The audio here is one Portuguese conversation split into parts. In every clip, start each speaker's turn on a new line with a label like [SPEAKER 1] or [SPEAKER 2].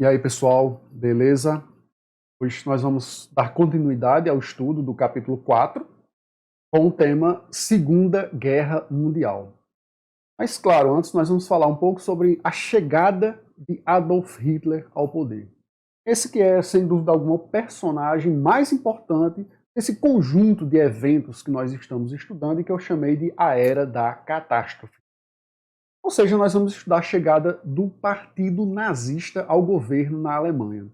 [SPEAKER 1] E aí, pessoal, beleza? Hoje nós vamos dar continuidade ao estudo do capítulo 4, com o tema Segunda Guerra Mundial. Mas, claro, antes nós vamos falar um pouco sobre a chegada de Adolf Hitler ao poder. Esse que é, sem dúvida alguma, o personagem mais importante desse conjunto de eventos que nós estamos estudando e que eu chamei de a Era da Catástrofe. Ou seja, nós vamos estudar a chegada do Partido Nazista ao governo na Alemanha. O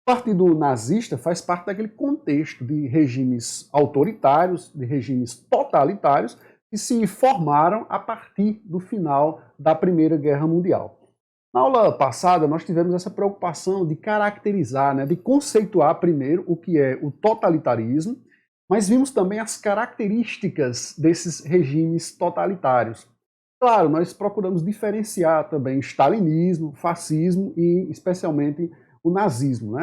[SPEAKER 1] Partido Nazista faz parte daquele contexto de regimes autoritários, de regimes totalitários, que se formaram a partir do final da Primeira Guerra Mundial. Na aula passada, nós tivemos essa preocupação de caracterizar, de conceituar primeiro o que é o totalitarismo, mas vimos também as características desses regimes totalitários. Claro, nós procuramos diferenciar também stalinismo, fascismo e especialmente o nazismo,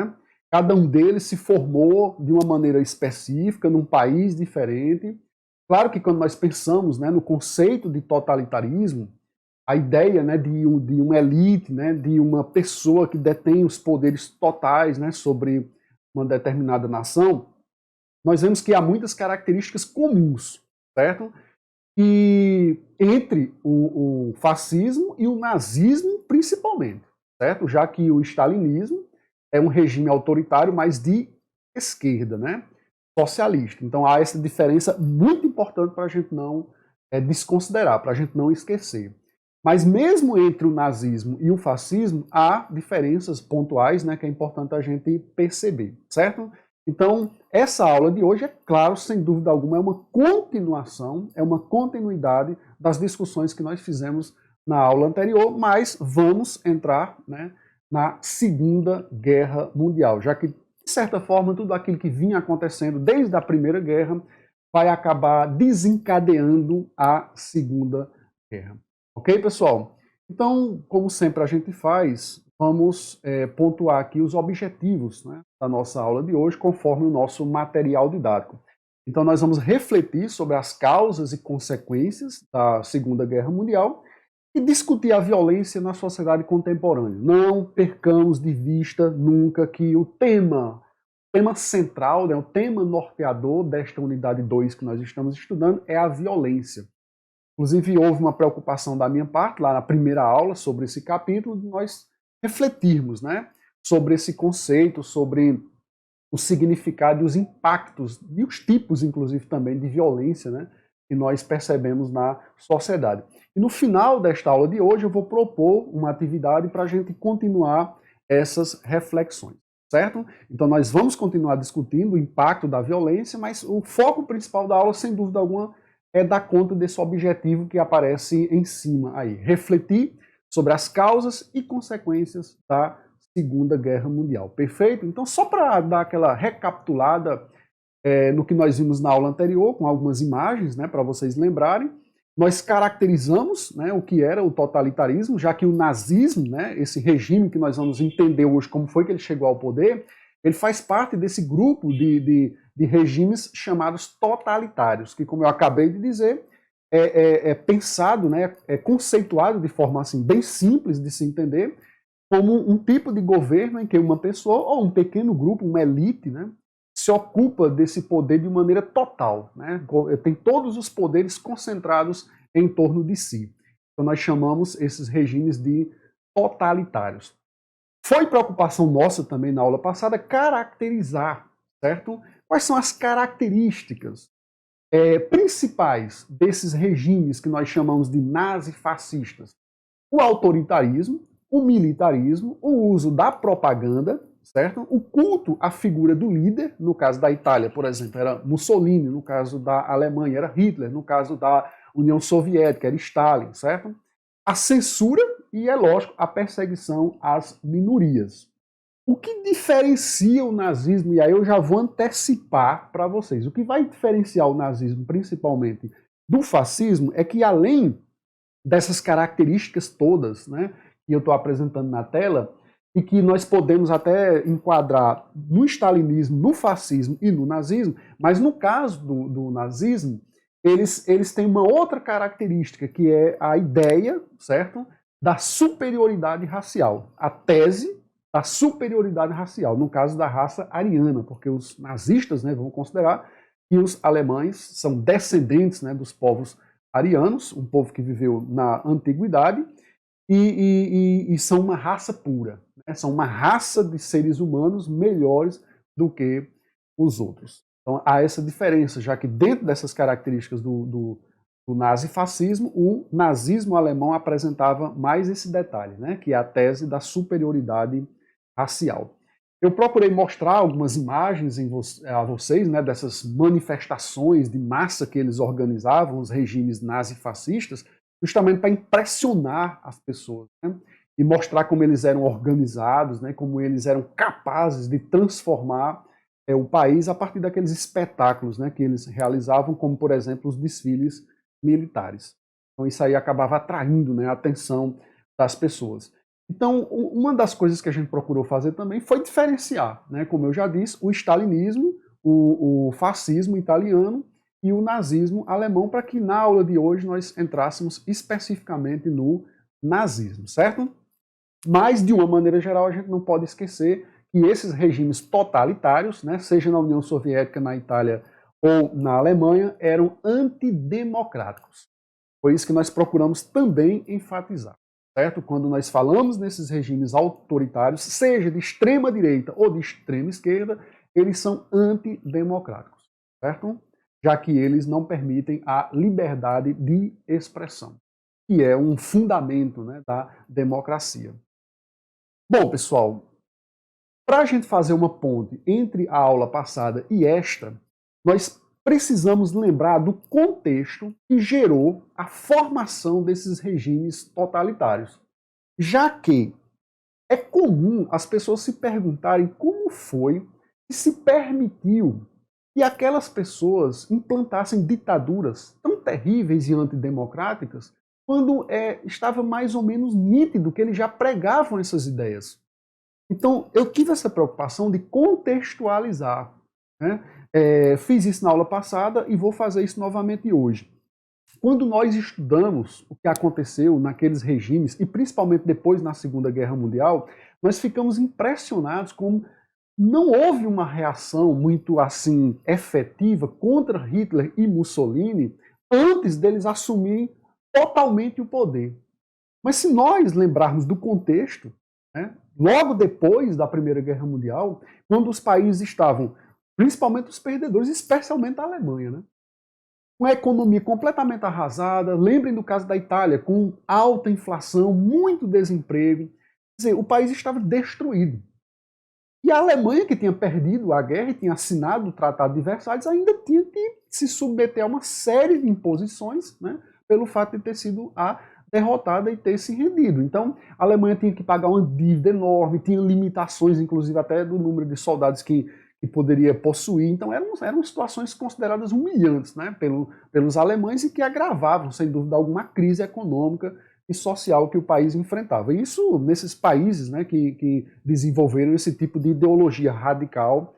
[SPEAKER 1] Cada um deles se formou de uma maneira específica, num país diferente. Claro que quando nós pensamos no conceito de totalitarismo, a ideia de uma elite, de uma pessoa que detém os poderes totais sobre uma determinada nação, nós vemos que há muitas características comuns, certo? E entre o fascismo e o nazismo principalmente, certo? Já que o stalinismo é um regime autoritário, mas de esquerda, socialista. Então há essa diferença muito importante para a gente não desconsiderar, para a gente não esquecer. Mas mesmo entre o nazismo e o fascismo, há diferenças pontuais que é importante a gente perceber, certo? Então, essa aula de hoje, é claro, sem dúvida alguma, é uma continuação, é uma continuidade das discussões que nós fizemos na aula anterior, mas vamos entrar na Segunda Guerra Mundial, já que, de certa forma, tudo aquilo que vinha acontecendo desde a Primeira Guerra vai acabar desencadeando a Segunda Guerra. Ok, pessoal? Então, como sempre a gente faz, vamos pontuar aqui os objetivos da nossa aula de hoje, conforme o nosso material didático. Então, nós vamos refletir sobre as causas e consequências da Segunda Guerra Mundial e discutir a violência na sociedade contemporânea. Não percamos de vista nunca que o tema central, o tema norteador desta unidade 2 que nós estamos estudando é a violência. Inclusive, houve uma preocupação da minha parte, lá na primeira aula, sobre esse capítulo, de nós refletirmos sobre esse conceito, sobre o significado e os impactos, e os tipos, inclusive, também de violência que nós percebemos na sociedade. E no final desta aula de hoje, eu vou propor uma atividade para a gente continuar essas reflexões, certo? Então, nós vamos continuar discutindo o impacto da violência, mas o foco principal da aula, sem dúvida alguma, é dar conta desse objetivo que aparece em cima aí. Refletir sobre as causas e consequências da Segunda Guerra Mundial. Perfeito? Então, só para dar aquela recapitulada no que nós vimos na aula anterior, com algumas imagens, para vocês lembrarem, nós caracterizamos o que era o totalitarismo, já que o nazismo, esse regime que nós vamos entender hoje como foi que ele chegou ao poder, ele faz parte desse grupo de regimes chamados totalitários, que, como eu acabei de dizer, é pensado, é conceituado de forma assim, bem simples de se entender, como um tipo de governo em que uma pessoa ou um pequeno grupo, uma elite, se ocupa desse poder de maneira total. Tem todos os poderes concentrados em torno de si. Então nós chamamos esses regimes de totalitários. Foi preocupação nossa também na aula passada caracterizar, certo? Quais são as características principais desses regimes que nós chamamos de nazifascistas? O autoritarismo, o militarismo, o uso da propaganda, certo? O culto à figura do líder, no caso da Itália, por exemplo, era Mussolini, no caso da Alemanha era Hitler, no caso da União Soviética era Stalin, certo? A censura e, é lógico, a perseguição às minorias. O que diferencia o nazismo, e aí eu já vou antecipar para vocês, o que vai diferenciar o nazismo principalmente do fascismo é que, além dessas características todas que eu estou apresentando na tela, e que nós podemos até enquadrar no stalinismo, no fascismo e no nazismo, mas no caso do nazismo, eles têm uma outra característica, que é a ideia, certo, da superioridade racial. A tese da superioridade racial, no caso da raça ariana, porque os nazistas, né, vão considerar que os alemães são descendentes, né, dos povos arianos, um povo que viveu na antiguidade, e são uma raça pura, né, são uma raça de seres humanos melhores do que os outros. Então há essa diferença, já que dentro dessas características do nazifascismo, o nazismo alemão apresentava mais esse detalhe, né, que é a tese da superioridade racial. Eu procurei mostrar algumas imagens a vocês, né, dessas manifestações de massa que eles organizavam, os regimes nazifascistas, justamente para impressionar as pessoas, né, e mostrar como eles eram organizados, né, como eles eram capazes de transformar o país a partir daqueles espetáculos, né, que eles realizavam, como, por exemplo, os desfiles militares. Então isso aí acabava atraindo, né, a atenção das pessoas. Então, uma das coisas que a gente procurou fazer também foi diferenciar, né, como eu já disse, o stalinismo, o fascismo italiano e o nazismo alemão, para que na aula de hoje nós entrássemos especificamente no nazismo, certo? Mas, de uma maneira geral, a gente não pode esquecer que esses regimes totalitários, né, seja na União Soviética, na Itália ou na Alemanha, eram antidemocráticos. Foi isso que nós procuramos também enfatizar, certo? Quando nós falamos nesses regimes autoritários, seja de extrema direita ou de extrema esquerda, eles são antidemocráticos, certo? Já que eles não permitem a liberdade de expressão, que é um fundamento, né, da democracia. Bom, pessoal, para a gente fazer uma ponte entre a aula passada e esta, nós precisamos lembrar do contexto que gerou a formação desses regimes totalitários. Já que é comum as pessoas se perguntarem como foi que se permitiu que aquelas pessoas implantassem ditaduras tão terríveis e antidemocráticas, quando estava mais ou menos nítido que eles já pregavam essas ideias. Então, eu tive essa preocupação de contextualizar, né? Fiz isso na aula passada e vou fazer isso novamente hoje. Quando nós estudamos o que aconteceu naqueles regimes, e principalmente depois na Segunda Guerra Mundial, nós ficamos impressionados como não houve uma reação muito assim efetiva contra Hitler e Mussolini antes deles assumirem totalmente o poder. Mas se nós lembrarmos do contexto, né, logo depois da Primeira Guerra Mundial, quando os países estavam, principalmente os perdedores, especialmente a Alemanha, né, uma economia completamente arrasada, lembrem do caso da Itália, com alta inflação, muito desemprego, quer dizer, o país estava destruído. E a Alemanha, que tinha perdido a guerra e tinha assinado o Tratado de Versalhes, ainda tinha que se submeter a uma série de imposições, né, pelo fato de ter sido a derrotada e ter se rendido. Então, a Alemanha tinha que pagar uma dívida enorme, tinha limitações, inclusive até do número de soldados que poderia possuir. Então, eram situações consideradas humilhantes, né, pelos alemães e que agravavam, sem dúvida alguma, a crise econômica e social que o país enfrentava. Isso nesses países, né, que desenvolveram esse tipo de ideologia radical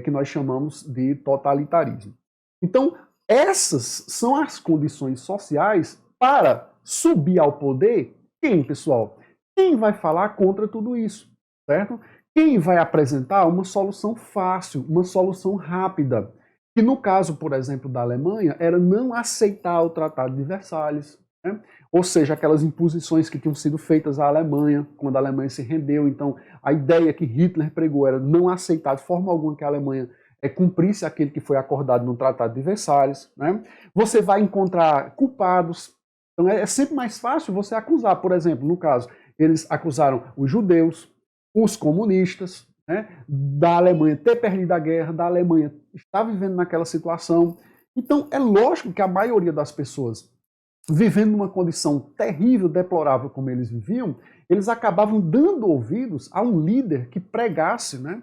[SPEAKER 1] que nós chamamos de totalitarismo. Então, essas são as condições sociais para subir ao poder. Quem, pessoal? Quem vai falar contra tudo isso, certo? Quem vai apresentar uma solução fácil, uma solução rápida, que no caso, por exemplo, da Alemanha, era não aceitar o Tratado de Versalhes, né? Ou seja, aquelas imposições que tinham sido feitas à Alemanha, quando a Alemanha se rendeu. Então, a ideia que Hitler pregou era não aceitar de forma alguma que a Alemanha cumprisse aquele que foi acordado no Tratado de Versalhes, né? Você vai encontrar culpados. Então, é sempre mais fácil você acusar. Por exemplo, no caso, eles acusaram os judeus, os comunistas, né, da Alemanha ter perdido a guerra, da Alemanha estar vivendo naquela situação. Então, é lógico que a maioria das pessoas, vivendo numa condição terrível, deplorável como eles viviam, eles acabavam dando ouvidos a um líder que pregasse, né,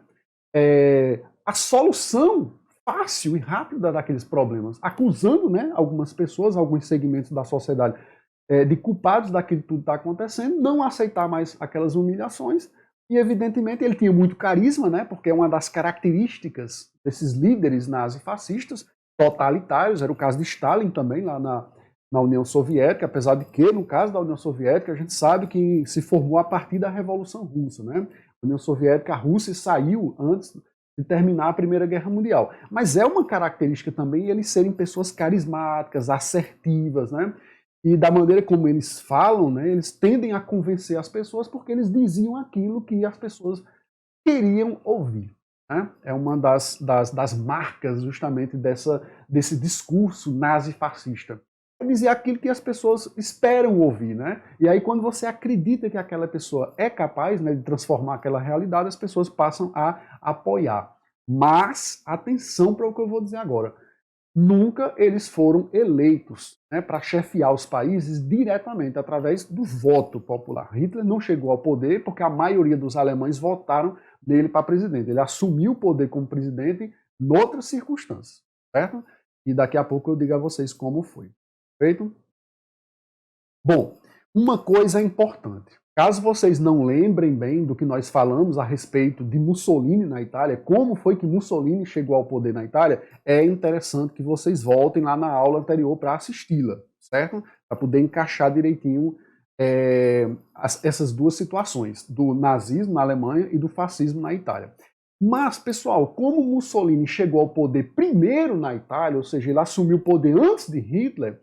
[SPEAKER 1] a solução fácil e rápida daqueles problemas, acusando, né, algumas pessoas, alguns segmentos da sociedade de culpados daquilo que tudo está acontecendo, não aceitar mais aquelas humilhações. E, evidentemente, ele tinha muito carisma, né, porque é uma das características desses líderes nazifascistas totalitários, era o caso de Stalin também, lá na União Soviética, apesar de que, no caso da União Soviética, a gente sabe que se formou a partir da Revolução Russa, né? A União Soviética, a Rússia saiu antes de terminar a Primeira Guerra Mundial. Mas é uma característica também eles serem pessoas carismáticas, assertivas, né? E da maneira como eles falam, né, eles tendem a convencer as pessoas porque eles diziam aquilo que as pessoas queriam ouvir. Né? É uma das marcas justamente desse discurso nazi-fascista. É dizer aquilo que as pessoas esperam ouvir. Né? E aí quando você acredita que aquela pessoa é capaz, né, de transformar aquela realidade, as pessoas passam a apoiar. Mas, atenção para o que eu vou dizer agora. Nunca eles foram eleitos, né, para chefiar os países diretamente, através do voto popular. Hitler não chegou ao poder porque a maioria dos alemães votaram nele para presidente. Ele assumiu o poder como presidente em outras circunstâncias, certo? E daqui a pouco eu digo a vocês como foi. Perfeito? Bom, uma coisa importante. Caso vocês não lembrem bem do que nós falamos a respeito de Mussolini na Itália, como foi que Mussolini chegou ao poder na Itália, é interessante que vocês voltem lá na aula anterior para assisti-la, certo? Para poder encaixar direitinho essas duas situações, do nazismo na Alemanha e do fascismo na Itália. Mas, pessoal, como Mussolini chegou ao poder primeiro na Itália, ou seja, ele assumiu o poder antes de Hitler,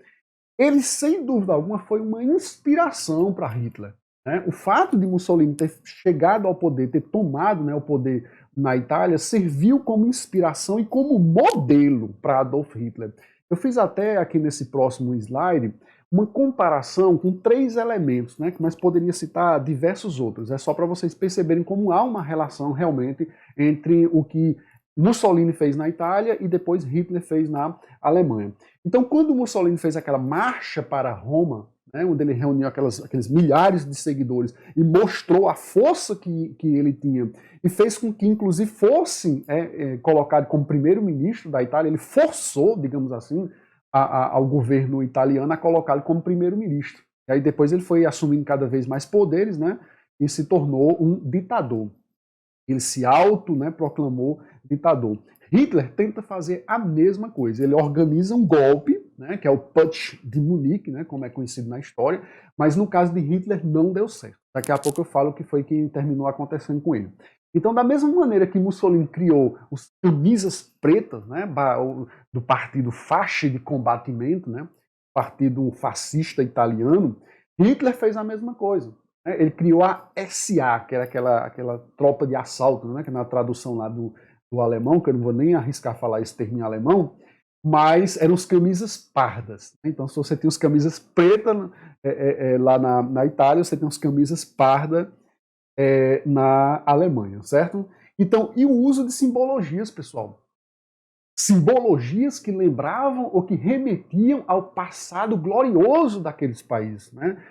[SPEAKER 1] ele, sem dúvida alguma, foi uma inspiração para Hitler. Né? O fato de Mussolini ter chegado ao poder, ter tomado, né, o poder na Itália, serviu como inspiração e como modelo para Adolf Hitler. Eu fiz até aqui nesse próximo slide uma comparação com 3 elementos, né, mas poderia citar diversos outros. É só para vocês perceberem como há uma relação realmente entre o que Mussolini fez na Itália e depois Hitler fez na Alemanha. Então, quando Mussolini fez aquela marcha para Roma, né, onde ele reuniu aqueles milhares de seguidores e mostrou a força que ele tinha e fez com que, inclusive, fosse colocado como primeiro-ministro da Itália, ele forçou, digamos assim, ao governo italiano a colocá-lo como primeiro-ministro. E aí depois ele foi assumindo cada vez mais poderes, né, e se tornou um ditador. Ele se proclamou ditador. Hitler tenta fazer a mesma coisa. Ele organiza um golpe, né, que é o Putsch de Munique, né, como é conhecido na história, mas no caso de Hitler não deu certo. Daqui a pouco eu falo o que foi que terminou acontecendo com ele. Então, da mesma maneira que Mussolini criou os camisas pretas, né, do partido Fasci de Combatimento, né, partido fascista italiano, Hitler fez a mesma coisa. Ele criou a SA, que era aquela tropa de assalto, né, que na tradução lá do alemão, que eu não vou nem arriscar falar esse termo em alemão, mas eram os camisas pardas. Então, se você tem os camisas pretas lá na Itália, você tem os camisas pardas na Alemanha, certo? Então, e o uso de simbologias, pessoal? Simbologias que lembravam ou que remetiam ao passado glorioso daqueles países, né?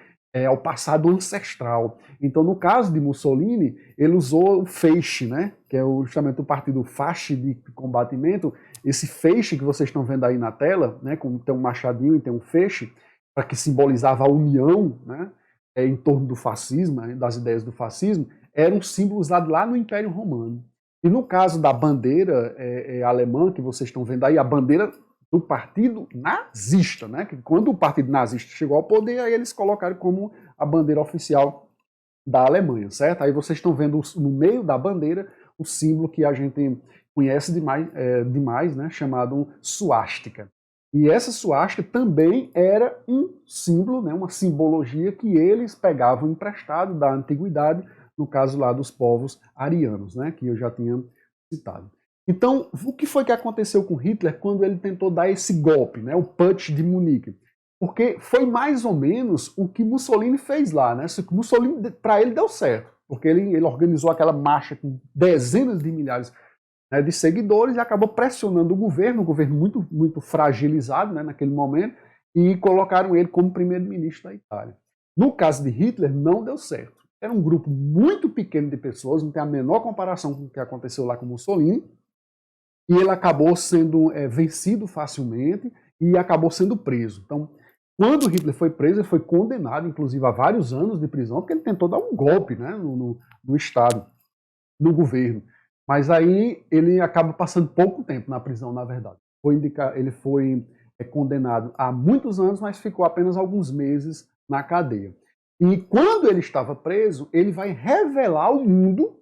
[SPEAKER 1] Ao passado ancestral. Então, no caso de Mussolini, ele usou o feixe, né? Que é justamente o partido Fasci de Combatimento. Esse feixe que vocês estão vendo aí na tela, né? Tem um machadinho e tem um feixe, para que simbolizava a união, né? Em torno do fascismo, né, das ideias do fascismo, era um símbolo usado lá no Império Romano. E no caso da bandeira alemã, que vocês estão vendo aí, a bandeira do partido nazista, né? Que quando o partido nazista chegou ao poder, aí eles colocaram como a bandeira oficial da Alemanha, certo? Aí vocês estão vendo no meio da bandeira o símbolo que a gente conhece demais, né? Chamado suástica. E essa suástica também era um símbolo, né? Uma simbologia que eles pegavam emprestado da antiguidade, no caso lá dos povos arianos, né? Que eu já tinha citado. Então, o que foi que aconteceu com Hitler quando ele tentou dar esse golpe, né, o Putsch de Munique? Porque foi mais ou menos o que Mussolini fez lá, né? Mussolini, para ele, deu certo, porque ele organizou aquela marcha com dezenas de milhares, né, de seguidores e acabou pressionando o governo muito, muito fragilizado, né, naquele momento, e colocaram ele como primeiro-ministro da Itália. No caso de Hitler, não deu certo. Era um grupo muito pequeno de pessoas, não tem a menor comparação com o que aconteceu lá com Mussolini, e ele acabou sendo vencido facilmente e acabou sendo preso. Então, quando Hitler foi preso, ele foi condenado, inclusive, a vários anos de prisão, porque ele tentou dar um golpe, né, no Estado, no governo. Mas aí ele acaba passando pouco tempo na prisão, na verdade. Ele foi condenado a muitos anos, mas ficou apenas alguns meses na cadeia. E quando ele estava preso, ele vai revelar ao mundo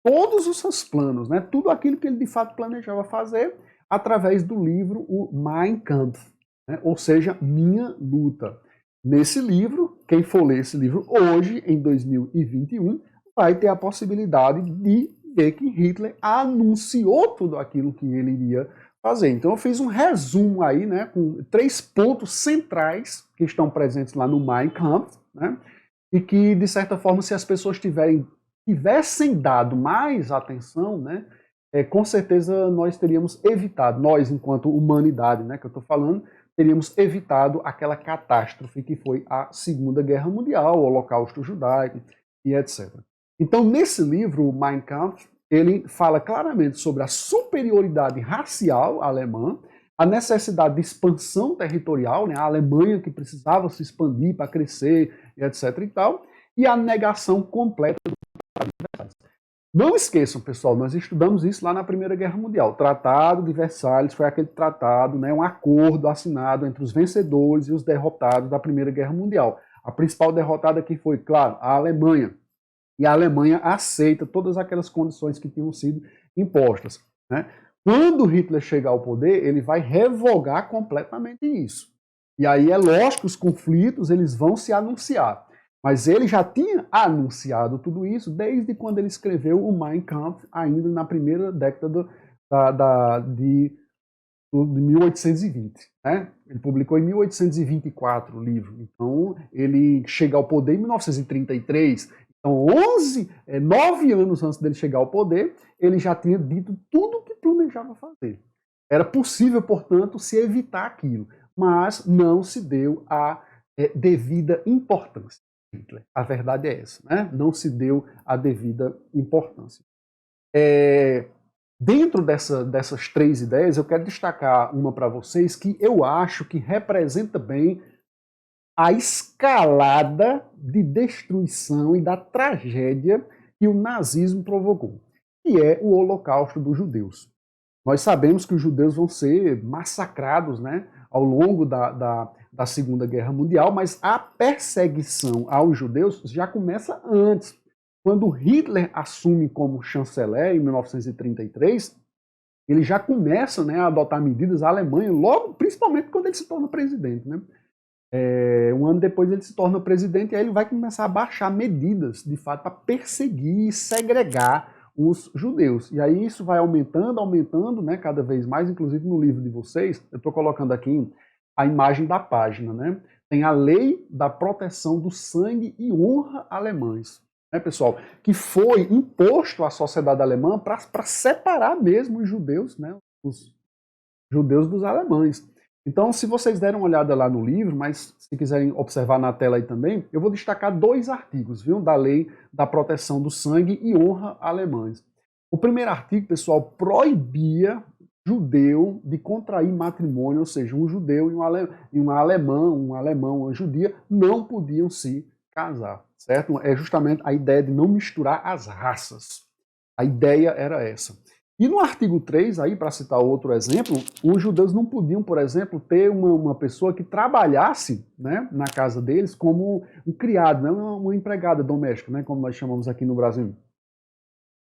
[SPEAKER 1] todos os seus planos, né? Tudo aquilo que ele de fato planejava fazer através do livro o Mein Kampf, né? Ou seja, Minha Luta. Nesse livro, quem for ler esse livro hoje, em 2021, vai ter a possibilidade de ver que Hitler anunciou tudo aquilo que ele iria fazer. Então eu fiz um resumo aí, né, com 3 pontos centrais que estão presentes lá no Mein Kampf, né, e que, de certa forma, se as pessoas tivessem dado mais atenção, né, com certeza nós teríamos evitado, nós enquanto humanidade, né, que eu estou falando, teríamos evitado aquela catástrofe que foi a Segunda Guerra Mundial, o Holocausto Judaico e etc. Então, nesse livro, o Mein Kampf, ele fala claramente sobre a superioridade racial alemã, a necessidade de expansão territorial, né, a Alemanha que precisava se expandir para crescer, e etc. e tal, e a negação completa do Tratado de Versalhes. Não esqueçam, pessoal, nós estudamos isso lá na Primeira Guerra Mundial. O Tratado de Versalhes foi aquele tratado, né, um acordo assinado entre os vencedores e os derrotados da Primeira Guerra Mundial. A principal derrotada aqui foi, claro, a Alemanha. E a Alemanha aceita todas aquelas condições que tinham sido impostas, né? Quando Hitler chegar ao poder, ele vai revogar completamente isso. E aí é lógico que os conflitos eles vão se anunciar. Mas ele já tinha anunciado tudo isso desde quando ele escreveu o Mein Kampf, ainda na primeira década de 1820. Né? Ele publicou em 1824 o livro. Então, ele chega ao poder em 1933. Então, 9 anos antes dele chegar ao poder, ele já tinha dito tudo o que planejava fazer. Era possível, portanto, se evitar aquilo, mas não se deu a devida importância. A verdade é essa, né? Não se deu a devida importância. Dentro dessas 3 ideias, eu quero destacar uma para vocês que eu acho que representa bem a escalada de destruição e da tragédia que o nazismo provocou, que é o Holocausto dos judeus. Nós sabemos que os judeus vão ser massacrados, né, ao longo da Segunda Guerra Mundial, mas a perseguição aos judeus já começa antes. Quando Hitler assume como chanceler, em 1933, ele já começa, né, a adotar medidas à Alemanha, logo, principalmente quando ele se torna presidente, né? Um ano depois ele se torna presidente e aí ele vai começar a baixar medidas, de fato, para perseguir e segregar os judeus. E aí isso vai aumentando, né, cada vez mais, inclusive no livro de vocês, eu estou colocando aqui a imagem da página, né? Tem a lei da proteção do sangue e honra alemães, né, pessoal? Que foi imposto à sociedade alemã para separar mesmo os judeus, né, os judeus dos alemães. Então, se vocês derem uma olhada lá no livro, mas se quiserem observar na tela aí também, eu vou destacar 2 artigos, viu, da lei da proteção do sangue e honra alemães. O primeiro artigo, pessoal, proibia judeu de contrair matrimônio, ou seja, um judeu e um alemão, uma judia, não podiam se casar, certo? É justamente a ideia de não misturar as raças. A ideia era essa. E no artigo 3, aí, para citar outro exemplo, os judeus não podiam, por exemplo, ter uma pessoa que trabalhasse, né, na casa deles como um criado, né, uma empregada doméstica, né, como nós chamamos aqui no Brasil.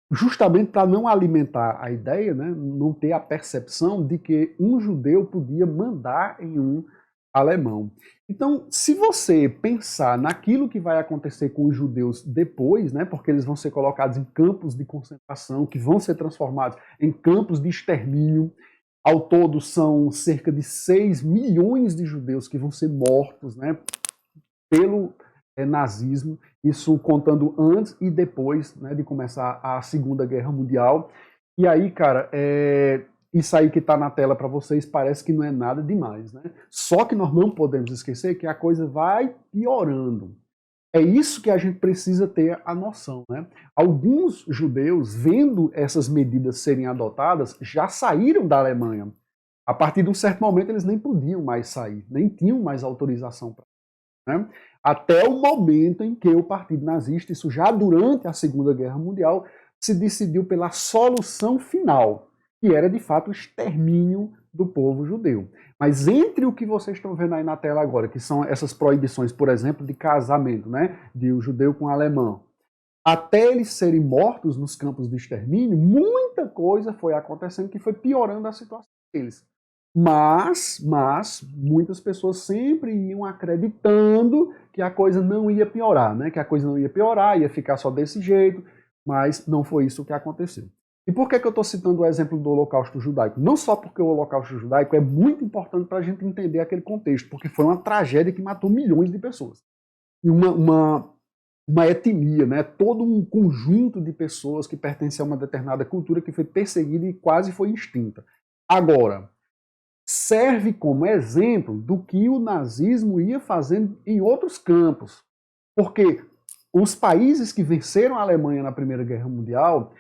[SPEAKER 1] Justamente para não alimentar a ideia, né, não ter a percepção de que um judeu podia mandar em um alemão. Então, se você pensar naquilo que vai acontecer com os judeus depois, né, porque eles vão ser colocados em campos de concentração, que vão ser transformados em campos de extermínio, ao todo são cerca de 6 milhões de judeus que vão ser mortos, né, pelo nazismo, isso contando antes e depois, né, de começar a Segunda Guerra Mundial. E aí, cara, isso aí que está na tela para vocês parece que não é nada demais, né? Só que nós não podemos esquecer que a coisa vai piorando. É isso que a gente precisa ter a noção, né? Alguns judeus, vendo essas medidas serem adotadas, já saíram da Alemanha. A partir de um certo momento, eles nem podiam mais sair, nem tinham mais autorização para, né? Até o momento em que o Partido Nazista, isso já durante a Segunda Guerra Mundial, se decidiu pela solução final, que era de fato o extermínio do povo judeu. Mas entre o que vocês estão vendo aí na tela agora, que são essas proibições, por exemplo, de casamento, né, de um judeu com um alemão, até eles serem mortos nos campos de extermínio, muita coisa foi acontecendo que foi piorando a situação deles. Mas muitas pessoas sempre iam acreditando que a coisa não ia piorar, né? Que a coisa não ia piorar, ia ficar só desse jeito, mas não foi isso que aconteceu. E por que eu estou citando o exemplo do Holocausto Judaico? Não só porque o Holocausto Judaico é muito importante para a gente entender aquele contexto, porque foi uma tragédia que matou milhões de pessoas. E uma etnia, né? Todo um conjunto de pessoas que pertencem a uma determinada cultura que foi perseguida e quase foi extinta. Agora, serve como exemplo do que o nazismo ia fazendo em outros campos. Porque os países que venceram a Alemanha na Primeira Guerra Mundial,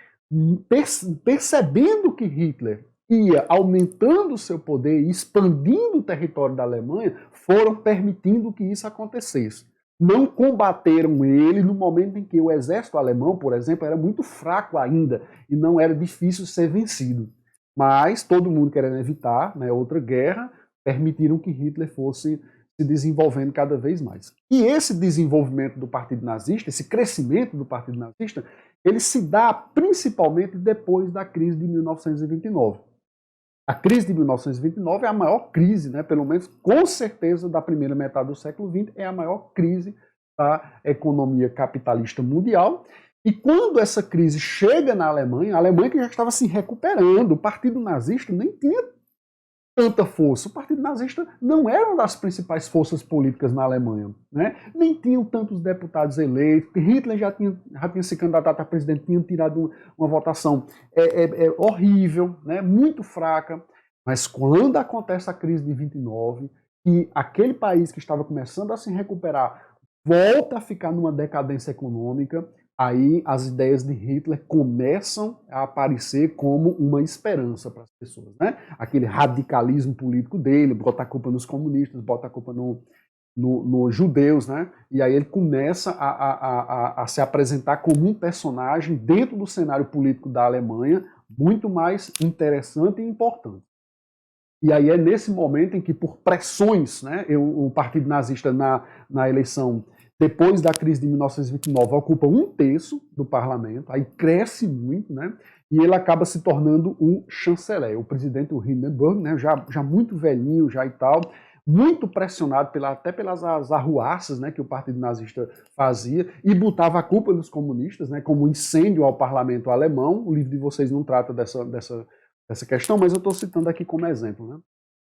[SPEAKER 1] percebendo que Hitler ia aumentando o seu poder e expandindo o território da Alemanha, foram permitindo que isso acontecesse. Não combateram ele no momento em que o exército alemão, por exemplo, era muito fraco ainda e não era difícil ser vencido. Mas todo mundo querendo evitar, né, outra guerra, permitiram que Hitler fosse se desenvolvendo cada vez mais. E esse desenvolvimento do Partido Nazista, esse crescimento do Partido Nazista, ele se dá principalmente depois da crise de 1929. A crise de 1929 é a maior crise, né, pelo menos com certeza da primeira metade do século XX, é a maior crise da economia capitalista mundial. E quando essa crise chega na Alemanha, a Alemanha que já estava se recuperando, o Partido Nazista nem tinha tanta força. O Partido Nazista não era uma das principais forças políticas na Alemanha, né? Nem tinham tantos deputados eleitos. Hitler já tinha se candidatado a presidente, tinha tirado uma votação horrível, né? Muito fraca. Mas quando acontece a crise de 29, e aquele país que estava começando a se recuperar volta a ficar numa decadência econômica, aí as ideias de Hitler começam a aparecer como uma esperança para as pessoas, né? Aquele radicalismo político dele, bota a culpa nos comunistas, bota a culpa nos judeus, né? E aí ele começa a se apresentar como um personagem dentro do cenário político da Alemanha muito mais interessante e importante. E aí é nesse momento em que, por pressões, né, o Partido Nazista na eleição depois da crise de 1929, ocupa 1/3 do parlamento, aí cresce muito, né? E ele acaba se tornando um chanceler, o presidente o Hindenburg, né, já muito velhinho já e tal, muito pressionado até pelas arruaças, né, que o Partido Nazista fazia, e botava a culpa nos comunistas, né, como incêndio ao parlamento alemão. O livro de vocês não trata dessa questão, mas eu estou citando aqui como exemplo, né?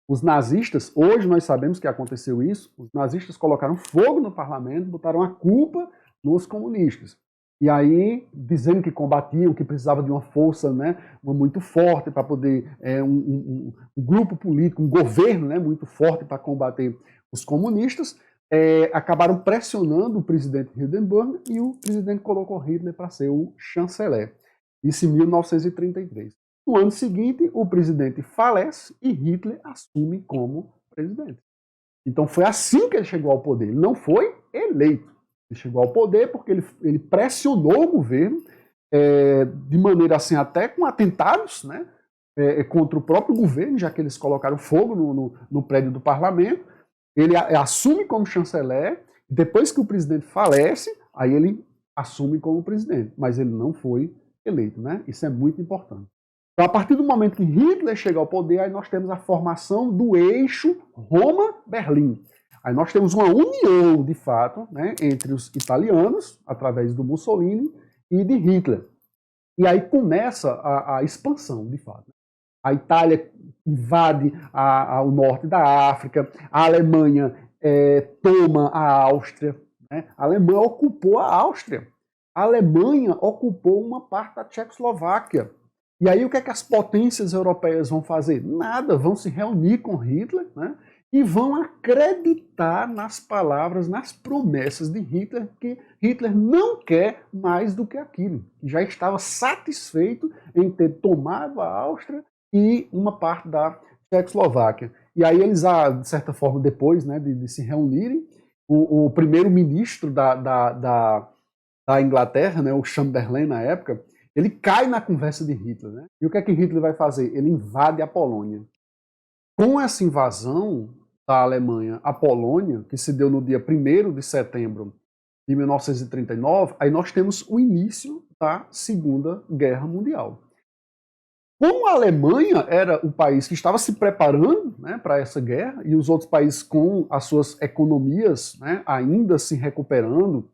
[SPEAKER 1] Os nazistas, hoje nós sabemos que aconteceu isso, os nazistas colocaram fogo no parlamento, botaram a culpa nos comunistas. E aí, dizendo que combatiam, que precisava de uma força, né, muito forte para poder, um grupo político, um governo, né, muito forte para combater os comunistas, acabaram pressionando o presidente Hindenburg e o presidente colocou Hitler para ser o chanceler. Isso em 1933. No ano seguinte, o presidente falece e Hitler assume como presidente. Então foi assim que ele chegou ao poder. Ele não foi eleito. Ele chegou ao poder porque ele pressionou o governo de maneira assim, até com atentados, né, contra o próprio governo, já que eles colocaram fogo no prédio do parlamento. Ele assume como chanceler. Depois que o presidente falece, aí ele assume como presidente. Mas ele não foi eleito, né? Isso é muito importante. Então, a partir do momento que Hitler chega ao poder, aí nós temos a formação do eixo Roma-Berlim. Aí nós temos uma união, de fato, né, entre os italianos, através do Mussolini, e de Hitler. E aí começa a expansão, de fato. A Itália invade o norte da África, a Alemanha toma a Áustria, né? A Alemanha ocupou a Áustria. A Alemanha ocupou uma parte da Tchecoslováquia. E aí o que é que as potências europeias vão fazer? Nada, vão se reunir com Hitler, né, e vão acreditar nas palavras, nas promessas de Hitler, que Hitler não quer mais do que aquilo. Já estava satisfeito em ter tomado a Áustria e uma parte da Tchecoslováquia. E aí eles, de certa forma, depois, né, de se reunirem, o primeiro-ministro da Inglaterra, né, o Chamberlain na época, ele cai na conversa de Hitler, né? E o que é que Hitler vai fazer? Ele invade a Polônia. Com essa invasão da Alemanha à Polônia, que se deu no dia 1º de setembro de 1939, aí nós temos o início da Segunda Guerra Mundial. Como a Alemanha era o país que estava se preparando, né, para essa guerra, e os outros países com as suas economias, né, ainda se recuperando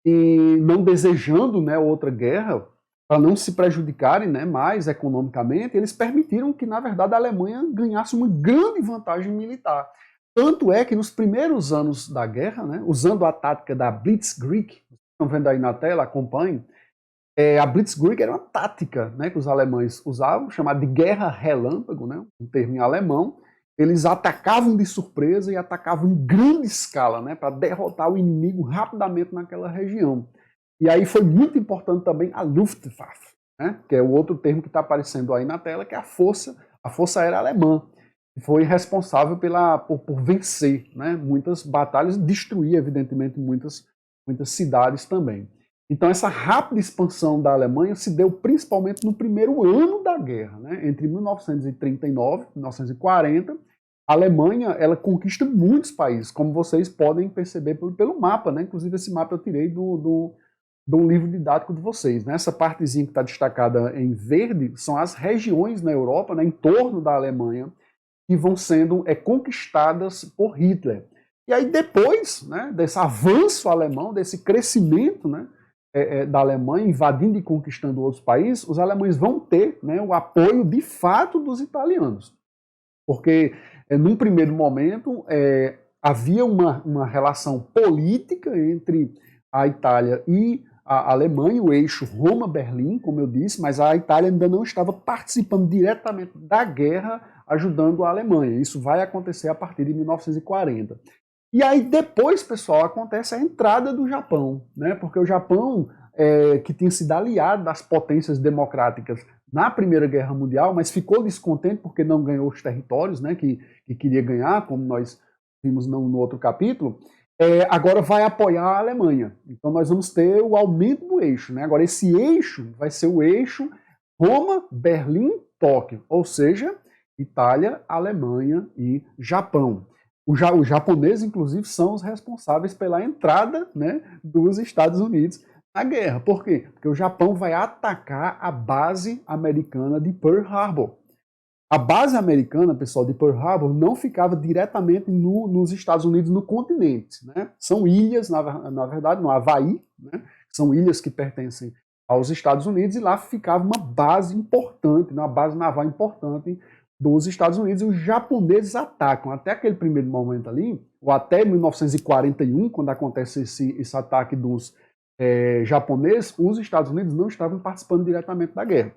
[SPEAKER 1] e não desejando, né, outra guerra, para não se prejudicarem, né, mais economicamente, eles permitiram que, na verdade, a Alemanha ganhasse uma grande vantagem militar. Tanto é que nos primeiros anos da guerra, né, usando a tática da Blitzkrieg, estão vendo aí na tela, acompanhem, a Blitzkrieg era uma tática, né, que os alemães usavam, chamada de guerra relâmpago, né, um termo em alemão. Eles atacavam de surpresa e atacavam em grande escala, né, para derrotar o inimigo rapidamente naquela região. E aí foi muito importante também a Luftwaffe, né, que é o outro termo que está aparecendo aí na tela, que é a Força Aérea Alemã, que foi responsável por vencer, né, muitas batalhas e destruir, evidentemente, muitas cidades também. Então essa rápida expansão da Alemanha se deu principalmente no primeiro ano da guerra, né? Entre 1939 e 1940, a Alemanha ela conquista muitos países, como vocês podem perceber pelo mapa, né? Inclusive esse mapa eu tirei do livro didático de vocês, né? Essa partezinha que está destacada em verde são as regiões na Europa, né, em torno da Alemanha, que vão sendo conquistadas por Hitler. E aí depois, né, desse avanço alemão, desse crescimento, né, da Alemanha, invadindo e conquistando outros países, os alemães vão ter, né, o apoio de fato dos italianos. Porque, num primeiro momento, havia uma relação política entre a Itália e a Alemanha, o eixo Roma-Berlim, como eu disse, mas a Itália ainda não estava participando diretamente da guerra, ajudando a Alemanha. Isso vai acontecer a partir de 1940. E aí depois, pessoal, acontece a entrada do Japão, né? Porque o Japão, que tinha sido aliado das potências democráticas na Primeira Guerra Mundial, mas ficou descontente porque não ganhou os territórios, né, que queria ganhar, como nós vimos no outro capítulo, agora vai apoiar a Alemanha. Então nós vamos ter o aumento do eixo, né? Agora esse eixo vai ser o eixo Roma, Berlim, Tóquio, ou seja, Itália, Alemanha e Japão. Os japoneses, inclusive, são os responsáveis pela entrada, né, dos Estados Unidos na guerra. Por quê? Porque o Japão vai atacar a base americana de Pearl Harbor. A base americana, pessoal, de Pearl Harbor não ficava diretamente nos Estados Unidos, no continente, né? São ilhas, na verdade, no Havaí, né? São ilhas que pertencem aos Estados Unidos, e lá ficava uma base importante, uma base naval importante dos Estados Unidos, e os japoneses atacam. Até aquele primeiro momento ali, ou até 1941, quando acontece esse ataque dos japoneses, os Estados Unidos não estavam participando diretamente da guerra.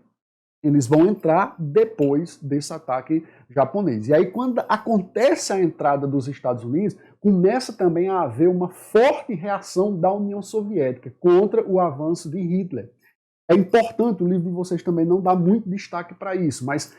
[SPEAKER 1] Eles vão entrar depois desse ataque japonês. E aí, quando acontece a entrada dos Estados Unidos, começa também a haver uma forte reação da União Soviética contra o avanço de Hitler. É importante, o livro de vocês também não dá muito destaque para isso, mas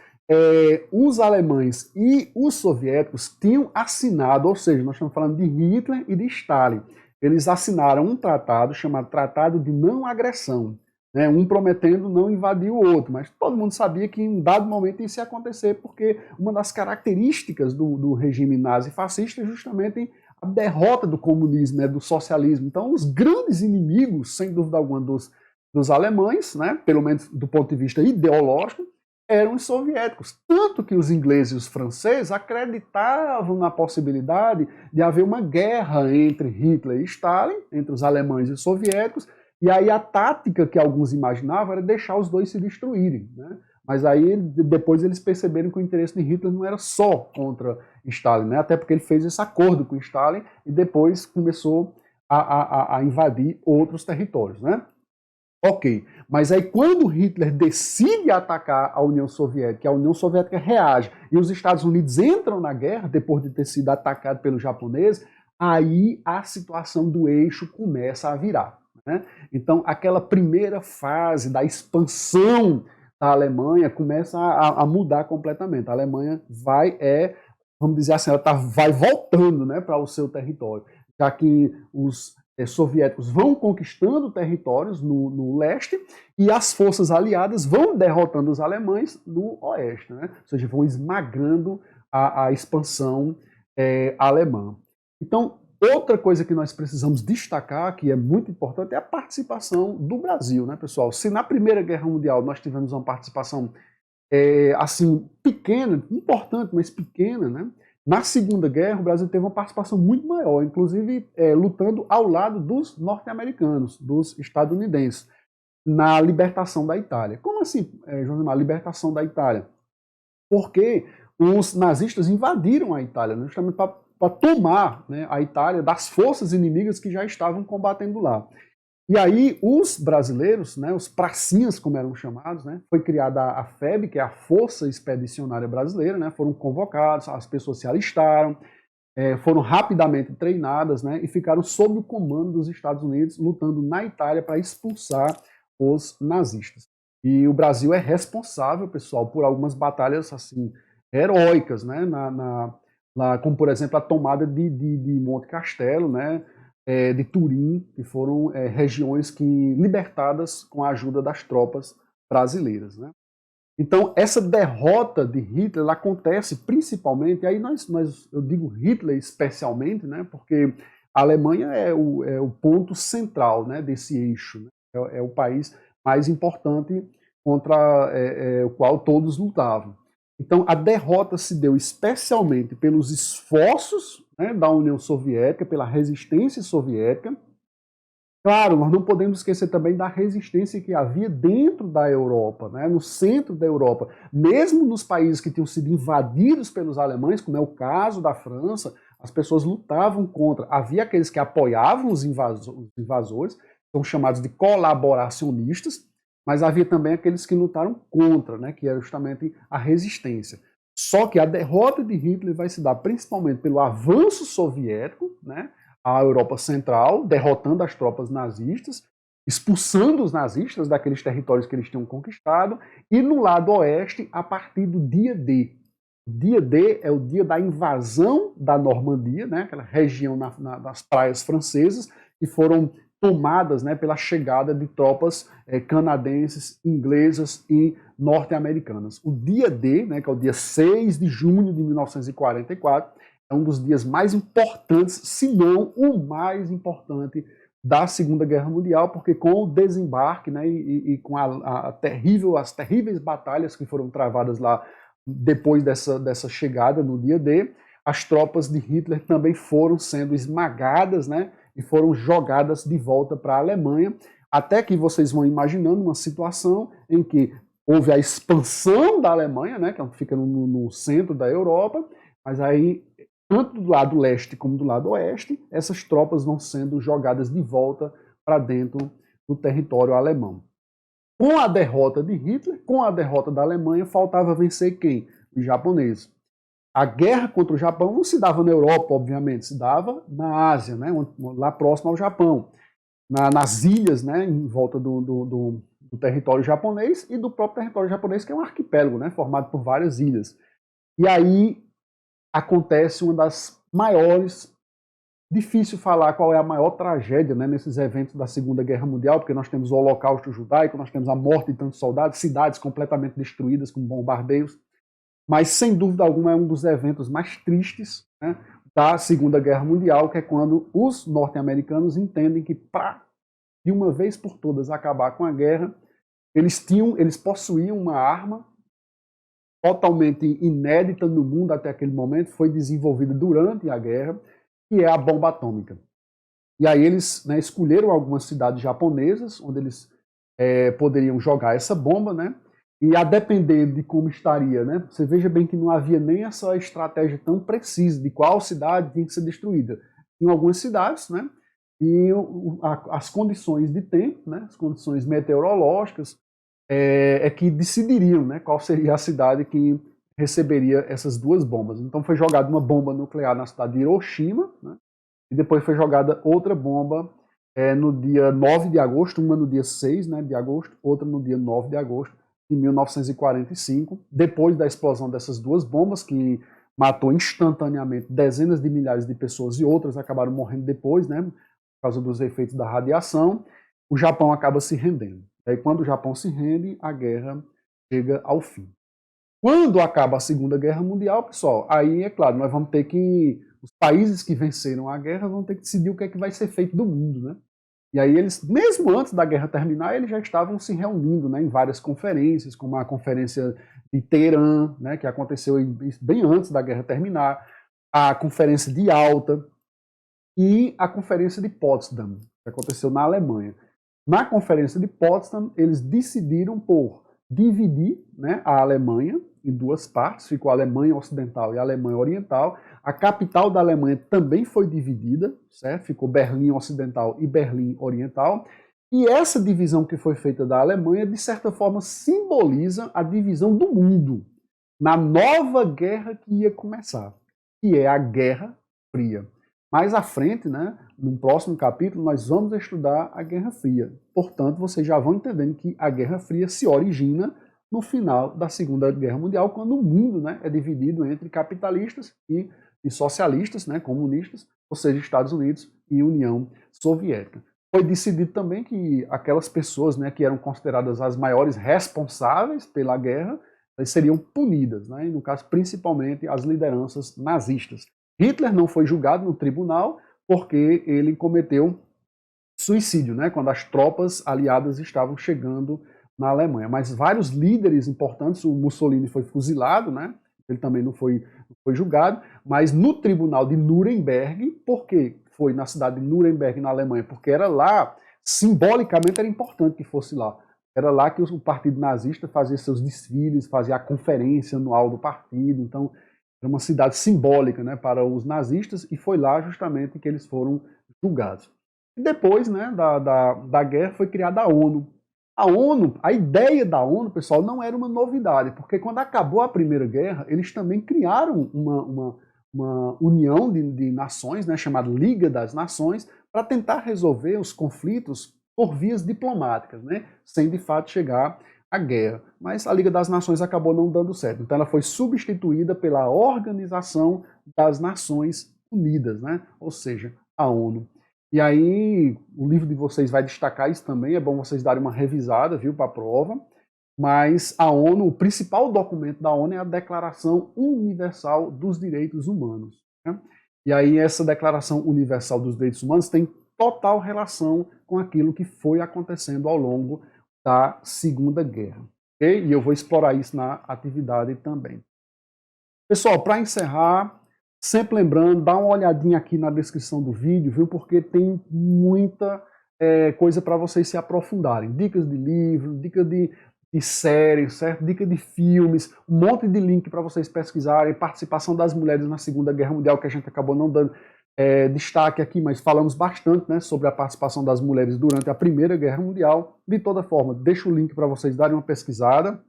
[SPEAKER 1] os alemães e os soviéticos tinham assinado, ou seja, nós estamos falando de Hitler e de Stalin, eles assinaram um tratado chamado Tratado de Não Agressão, né, um prometendo não invadir o outro, mas todo mundo sabia que em um dado momento isso ia acontecer, porque uma das características do regime nazi-fascista é justamente a derrota do comunismo, né, do socialismo. Então, os grandes inimigos, sem dúvida alguma, dos alemães, né, pelo menos do ponto de vista ideológico, eram os soviéticos. Tanto que os ingleses e os franceses acreditavam na possibilidade de haver uma guerra entre Hitler e Stalin, entre os alemães e os soviéticos, e aí a tática que alguns imaginavam era deixar os dois se destruírem, né? Mas aí depois eles perceberam que o interesse de Hitler não era só contra Stalin, né? Até porque ele fez esse acordo com Stalin e depois começou a invadir outros territórios, né? Ok, mas aí quando Hitler decide atacar a União Soviética reage e os Estados Unidos entram na guerra depois de ter sido atacado pelos japoneses, aí a situação do eixo começa a virar, né? Então aquela primeira fase da expansão da Alemanha começa a mudar completamente. A Alemanha vamos dizer assim, ela vai voltando, né, para o seu território, já que os soviéticos vão conquistando territórios no leste e as forças aliadas vão derrotando os alemães no oeste, né? Ou seja, vão esmagando a expansão alemã. Então, outra coisa que nós precisamos destacar, que é muito importante, é a participação do Brasil, né, pessoal? Se na Primeira Guerra Mundial nós tivemos uma participação assim, pequena, importante, mas pequena, né? Na Segunda Guerra, o Brasil teve uma participação muito maior, inclusive lutando ao lado dos norte-americanos, dos estadunidenses, na libertação da Itália. Como assim, Josemar, libertação da Itália? Porque os nazistas invadiram a Itália, né, justamente para tomar, né, a Itália das forças inimigas que já estavam combatendo lá. E aí os brasileiros, né, os pracinhas, como eram chamados, né, foi criada a FEB, que é a Força Expedicionária Brasileira, né, foram convocados, as pessoas se alistaram, foram rapidamente treinadas, né, e ficaram sob o comando dos Estados Unidos, lutando na Itália para expulsar os nazistas. E o Brasil é responsável, pessoal, por algumas batalhas assim heróicas, né, como por exemplo a tomada de Monte Castelo, né, de Turim, que foram regiões que libertadas com a ajuda das tropas brasileiras, né? Então, essa derrota de Hitler ela acontece principalmente, aí eu digo Hitler especialmente, né, porque a Alemanha é o ponto central, né, desse eixo, né, é o país mais importante contra o qual todos lutavam. Então, a derrota se deu especialmente pelos esforços, né, da União Soviética, pela resistência soviética. Claro, nós não podemos esquecer também da resistência que havia dentro da Europa, né, no centro da Europa. Mesmo nos países que tinham sido invadidos pelos alemães, como é o caso da França, as pessoas lutavam contra. Havia aqueles que apoiavam os invasores, são chamados de colaboracionistas, mas havia também aqueles que lutaram contra, né, que era justamente a resistência. Só que a derrota de Hitler vai se dar principalmente pelo avanço soviético, né, à Europa Central, derrotando as tropas nazistas, expulsando os nazistas daqueles territórios que eles tinham conquistado, e no lado oeste, a partir do dia D. O dia D é o dia da invasão da Normandia, né, aquela região das praias francesas, que foram tomadas, né, pela chegada de tropas canadenses, inglesas e norte-americanas. O dia D, né, que é o dia 6 de junho de 1944, é um dos dias mais importantes, se não o mais importante da Segunda Guerra Mundial, porque com o desembarque, né, e com as terríveis batalhas que foram travadas lá depois dessa chegada no dia D, as tropas de Hitler também foram sendo esmagadas, né, e foram jogadas de volta para a Alemanha, até que vocês vão imaginando uma situação em que houve a expansão da Alemanha, né, que fica no centro da Europa, mas aí tanto do lado leste como do lado oeste, essas tropas vão sendo jogadas de volta para dentro do território alemão. Com a derrota de Hitler, com a derrota da Alemanha, faltava vencer quem? Os japoneses. A guerra contra o Japão não se dava na Europa, obviamente, se dava na Ásia, né, lá próximo ao Japão, nas ilhas, né, em volta do território japonês e do próprio território japonês, que é um arquipélago, né, formado por várias ilhas. E aí acontece uma das maiores, difícil falar qual é a maior tragédia, né, nesses eventos da Segunda Guerra Mundial, porque nós temos o Holocausto Judaico, nós temos a morte de tantos soldados, cidades completamente destruídas com bombardeios, mas sem dúvida alguma é um dos eventos mais tristes, né, da Segunda Guerra Mundial, que é quando os norte-americanos entendem que para de uma vez por todas acabar com a guerra, eles possuíam uma arma totalmente inédita no mundo até aquele momento, foi desenvolvida durante a guerra, que é a bomba atômica. E aí eles, né, escolheram algumas cidades japonesas, onde eles poderiam jogar essa bomba, né? E a depender de como estaria, né? Você veja bem que não havia nem essa estratégia tão precisa de qual cidade tinha que ser destruída. Em algumas cidades, né? E as condições de tempo, né? As condições meteorológicas, que decidiriam, né, qual seria a cidade que receberia essas duas bombas. Então foi jogada uma bomba nuclear na cidade de Hiroshima, né, e depois foi jogada outra bomba no dia 9 de agosto, uma no dia 6, né, de agosto, outra no dia 9 de agosto de 1945, depois da explosão dessas duas bombas, que matou instantaneamente dezenas de milhares de pessoas e outras acabaram morrendo depois, né, causa dos efeitos da radiação, o Japão acaba se rendendo. Aí, quando o Japão se rende, a guerra chega ao fim. Quando acaba a Segunda Guerra Mundial, pessoal, aí é claro, nós vamos ter que, os países que venceram a guerra vão ter que decidir o que é que vai ser feito do mundo, né? E aí eles, mesmo antes da guerra terminar, eles já estavam se reunindo, né, em várias conferências, como a conferência de Teherã, né, que aconteceu bem antes da guerra terminar, a conferência de Yalta e a conferência de Potsdam, que aconteceu na Alemanha. Na conferência de Potsdam, eles decidiram por dividir, né, a Alemanha em duas partes, ficou a Alemanha Ocidental e a Alemanha Oriental. A capital da Alemanha também foi dividida, certo? Ficou Berlim Ocidental e Berlim Oriental. E essa divisão que foi feita da Alemanha, de certa forma, simboliza a divisão do mundo na nova guerra que ia começar, que é a Guerra Fria. Mais à frente, né, no próximo capítulo, nós vamos estudar a Guerra Fria. Portanto, vocês já vão entendendo que a Guerra Fria se origina no final da Segunda Guerra Mundial, quando o mundo, né, é dividido entre capitalistas e socialistas, né, comunistas, ou seja, Estados Unidos e União Soviética. Foi decidido também que aquelas pessoas, né, que eram consideradas as maiores responsáveis pela guerra seriam punidas, né, e no caso, principalmente, as lideranças nazistas. Hitler não foi julgado no tribunal porque ele cometeu suicídio, né, quando as tropas aliadas estavam chegando na Alemanha. Mas vários líderes importantes, o Mussolini foi fuzilado, né, ele também não foi julgado, mas no tribunal de Nuremberg, por que foi na cidade de Nuremberg, na Alemanha? Porque era lá, simbolicamente era importante que fosse lá. Era lá que o partido nazista fazia seus desfiles, fazia a conferência anual do partido, então era uma cidade simbólica, né, para os nazistas, e foi lá justamente que eles foram julgados. E depois, né, da guerra foi criada a ONU. A ONU, a ideia da ONU, pessoal, não era uma novidade, porque quando acabou a Primeira Guerra, eles também criaram uma união de nações, né, chamada Liga das Nações, para tentar resolver os conflitos por vias diplomáticas, né, sem de fato chegar à guerra. Mas a Liga das Nações acabou não dando certo. Então ela foi substituída pela Organização das Nações Unidas, né, ou seja, a ONU. E aí, o livro de vocês vai destacar isso também, é bom vocês darem uma revisada, viu, para a prova. Mas a ONU, o principal documento da ONU é a Declaração Universal dos Direitos Humanos, né? E aí essa Declaração Universal dos Direitos Humanos tem total relação com aquilo que foi acontecendo ao longo da Segunda Guerra, ok? E eu vou explorar isso na atividade também. Pessoal, para encerrar, sempre lembrando, dá uma olhadinha aqui na descrição do vídeo, viu? Porque tem muita coisa para vocês se aprofundarem. Dicas de livro, dicas de séries, certo? Dica de filmes, um monte de link para vocês pesquisarem, participação das mulheres na Segunda Guerra Mundial, que a gente acabou não dando destaque aqui, mas falamos bastante, né, sobre a participação das mulheres durante a Primeira Guerra Mundial. De toda forma, deixo o link para vocês darem uma pesquisada.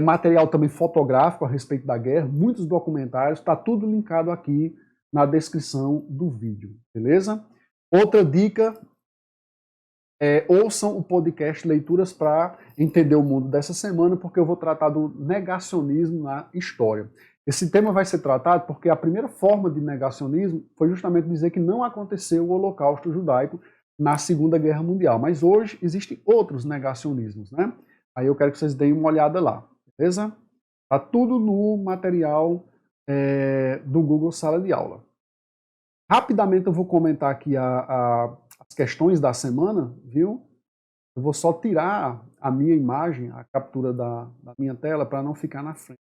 [SPEAKER 1] Material também fotográfico a respeito da guerra, muitos documentários, está tudo linkado aqui na descrição do vídeo, beleza? Outra dica, ouçam o podcast Leituras para Entender o Mundo dessa semana, porque eu vou tratar do negacionismo na história. Esse tema vai ser tratado porque a primeira forma de negacionismo foi justamente dizer que não aconteceu o Holocausto Judaico na Segunda Guerra Mundial, mas hoje existem outros negacionismos, né? Aí eu quero que vocês deem uma olhada lá, beleza? Tá tudo no material do Google Sala de Aula. Rapidamente eu vou comentar aqui as questões da semana, viu? Eu vou só tirar a minha imagem, a captura da minha tela, para não ficar na frente,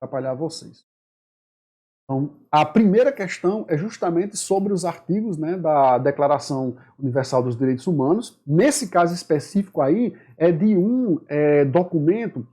[SPEAKER 1] atrapalhar vocês. Então, a primeira questão é justamente sobre os artigos, né, da Declaração Universal dos Direitos Humanos. Nesse caso específico aí, é de um documento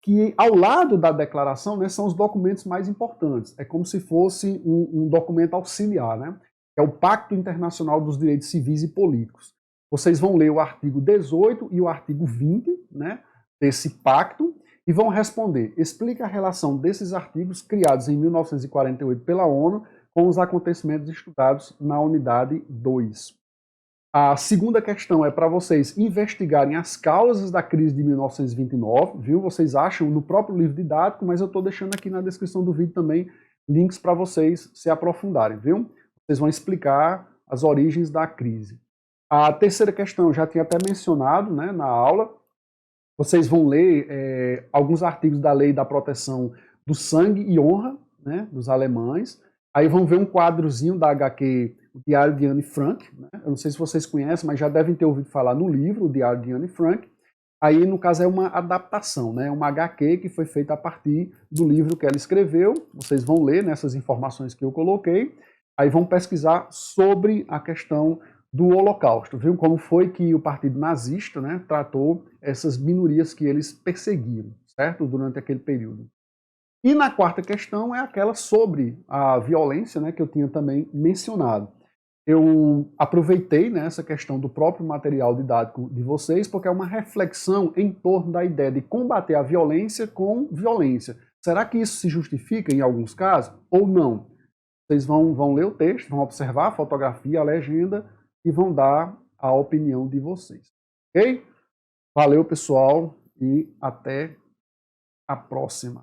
[SPEAKER 1] que, ao lado da declaração, né, são os documentos mais importantes. É como se fosse um documento auxiliar, né? É o Pacto Internacional dos Direitos Civis e Políticos. Vocês vão ler o artigo 18 e o artigo 20, né, desse pacto, e vão responder. Explica a relação desses artigos criados em 1948 pela ONU com os acontecimentos estudados na unidade 2. A segunda questão é para vocês investigarem as causas da crise de 1929, viu? Vocês acham no próprio livro didático, mas eu estou deixando aqui na descrição do vídeo também links para vocês se aprofundarem, viu? Vocês vão explicar as origens da crise. A terceira questão, eu já tinha até mencionado, né, na aula, vocês vão ler alguns artigos da Lei da Proteção do Sangue e Honra, né, dos alemães. Aí vão ver um quadrozinho da HQ, o Diário de Anne Frank. Né? Eu não sei se vocês conhecem, mas já devem ter ouvido falar no livro, o Diário de Anne Frank. Aí, no caso, é uma adaptação, né? Uma HQ que foi feita a partir do livro que ela escreveu. Vocês vão ler nessas informações que eu coloquei. Aí vão pesquisar sobre a questão do Holocausto, viu? Como foi que o Partido Nazista, né, tratou essas minorias que eles perseguiam, certo? Durante aquele período. E na quarta questão é aquela sobre a violência, né, que eu tinha também mencionado. Eu aproveitei, né, essa questão do próprio material didático de vocês, porque é uma reflexão em torno da ideia de combater a violência com violência. Será que isso se justifica em alguns casos ou não? Vocês vão ler o texto, vão observar a fotografia, a legenda e vão dar a opinião de vocês. Ok? Valeu, pessoal, e até a próxima.